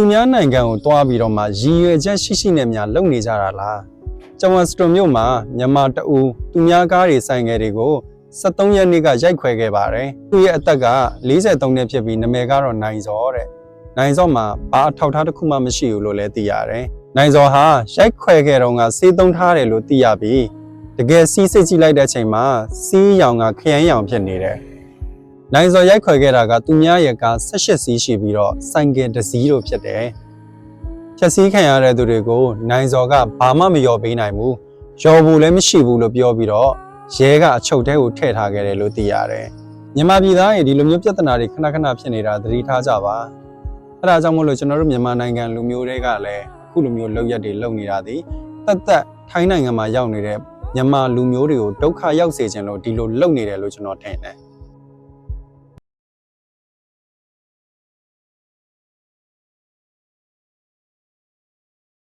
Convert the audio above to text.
သူများနိုင်ငံကိုတွားပြီးတော့မှရည်ရွယ်ချက်ရှိနဲ့များလုပ်နေကြတာလားကျောင်းဝစတိုမြို့မှာမြန်မာတအူသူများကားတွေဆိုင်ငယ်တွေကို73ရက်နေ့ကရိုက်ခွဲခဲ့ပါတယ်သူရဲ့အသက်က43နှစ်ဖြစ်ပြီးနာမည်ကတော့နိုင်စောတဲ့နိုင်စောမှာဘာအထောက်ထားတစ်ခုမှမရှိဘူးလို့လည်းသိရတယ်နိုင်စောဟာရိုက်ခွဲခဲ့တော့ကစေးသုံးထားတယ်လို့သိရပြီးတကယ်စီးစိတ်ကြည့်လိုက်တဲ့အချိန်မှာစီးရောင်ကခရမ်းရောင်ဖြစ်နေတယ်နိုင်စောရိုက်ခွဲခဲ့တာကသူများရဲ့ကား18စီးရှိပြီးတော့ဆိုင်ကယ်တစ်စီးလို့ဖြစ်တယ်ဖြက်စီးခံရတဲ့သူတွေကိုနိုင်စောကဘာမှမရောပေးနိုင်ဘူးရောဖို့လည်းမရှိဘူးလို့ပြောပြီးတော့ရဲကအချုပ်ထဲကိုထည့်ထားခဲ့တယ်လို့သိရတယ်မြန်မာပြည်သားတွေဒီလိုမျိုးပြဿနာတွေခဏခဏဖြစ်နေတာသတိထားကြပါအဲဒါကြောင့်မို့လို့ကျွန်တော်တို့မြန်မာနိုင်ငံလူမျိုးတွေကလည်းအခုလိုမျိုးလောက်ရက်တွေလုပ်နေတာဒီသက်ထိုင်းနိုင်ငံမှာရောက်နေတဲ့မြန်မာလူမျိုးတွေကိုဒုက္ခရောက်စေခြင်းလို့ဒီလိုလုပ်နေတယ်လို့ကျွန်တော်ထင်တယ်